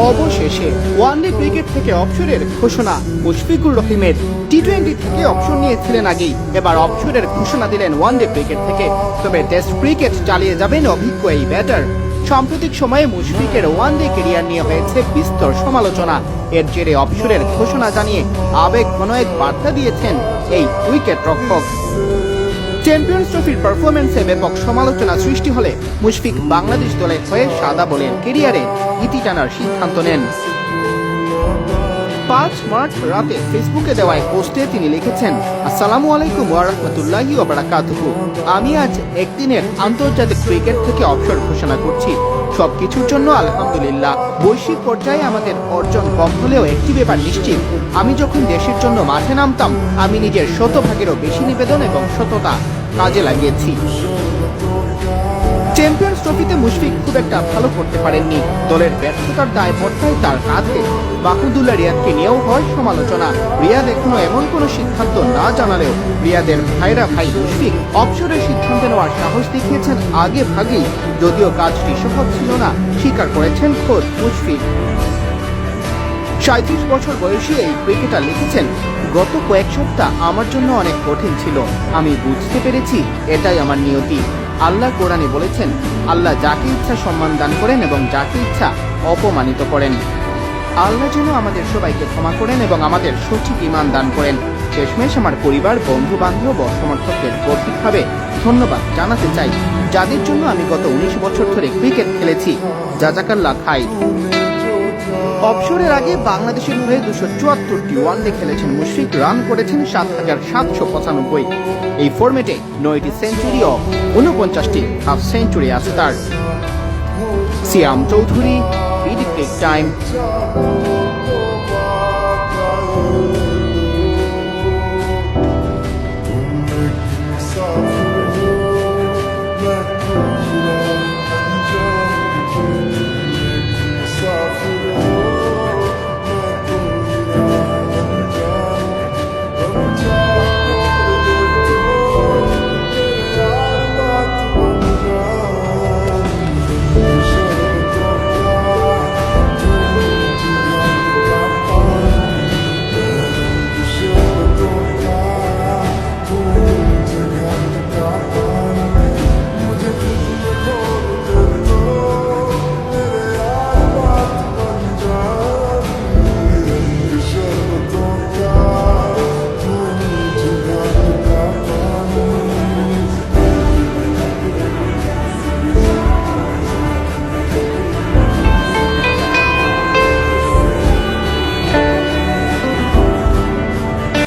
অবশেষে one day cricket থেকে অবসরের ঘোষণা মুশফিকুর রহিমের। টি-20 থেকে অবসর নিয়েছিলেন আগেই, এবার অবসরের ঘোষণা দিলেন ওয়ানডে ক্রিকেট থেকে। তবে টেস্ট ক্রিকেট চালিয়ে যাবেন অভিজ্ঞ এই ব্যাটার। সাম্প্রতিক সময়ে মুশফিকের ওয়ানডে ক্যারিয়ার নিয়ে হয়েছে বিস্তর সমালোচনা। এর জেরে অবসরের ঘোষণা জানিয়ে আবেগঘন এক বার্তা দিয়েছেন এই উইকেট রক্ষক। চ্যাম্পিয়ন্স ট্রফির পারফরম্যান্সে ব্যাপক সমালোচনা সৃষ্টি হলে মুশফিক বাংলাদেশ দলের হয়ে সাদা বলের ক্যারিয়ারে ইতি টানার সিদ্ধান্ত নেন। 5 মার্চ রাতে ফেসবুকে দেওয়া এক পোস্টে তিনি লিখেছেন, আসসালামু আলাইকুম ওয়া রাহমাতুল্লাহি ওয়া বারাকাতুহু। আমি আজ একদিনের আন্তর্জাতিক ক্রিকেট থেকে অবসর ঘোষণা করছি। সবকিছুর জন্য আলহামদুলিল্লাহ। বৈশ্বিক পর্যায়ে আমাদের অর্জন কম হলেও একটি ব্যাপার নিশ্চিত, আমি যখন দেশের জন্য মাঠে নামতাম আমি নিজের শতভাগেরও বেশি নিবেদন এবং সততা কাজে লাগিয়েছি। চ্যাম্পিয়ন্স ট্রফিতে মুশফিক খুব একটা ভালো করতে পারেননি। দলের ব্যর্থতার দায়বদ্ধতায় তার কাঁধে। বাকুদুল্লাহ রিয়াদকে নিয়েও হয় সমালোচনা। রিয়াদ এখনো এমন কোনো সিদ্ধান্ত না জানালেও রিয়াদের ভাই মুশফিক অবসরের সিদ্ধান্ত নেওয়ার সাহস দেখিয়েছেন আগে ভাগেই। যদিও কাজটি সহজ ছিল না, স্বীকার করেছেন খোদ মুশফিক। 37 বছর বয়সী এই ক্রিকেটার লিখেছেন, গত কয়েক সপ্তাহ আমার জন্য অনেক কঠিন ছিল। আমি বুঝতে পেরেছি এটাই আমার নিয়তি। আল্লাহ কোরআনে বলেছেন, আল্লাহ যাকে ইচ্ছা সম্মান দান করেন এবং যাকে ইচ্ছা অপমানিত করেন। আল্লাহ যেন আমাদের সবাইকে ক্ষমা করেন এবং আমাদের সঠিক ঈমান দান করেন। শেষমেশ আমার পরিবার, বন্ধু বান্ধব ও সমর্থকদের গভীরভাবে ধন্যবাদ জানাতে চাই, যাদের জন্য আমি গত 19 বছর ধরে ক্রিকেট খেলেছি। জাযাকাল্লাহ খাই। অবসরের আগে বাংলাদেশের হয়ে 274টি ওয়ানডে খেলেছেন মুশফিক। রান করেছেন 7,795। এই ফরম্যাটে 9টি সেঞ্চুরি ও 49টি হাফ সেঞ্চুরি আছে তার। সিয়াম চৌধুরী, বিডি ক্রিক টাইম।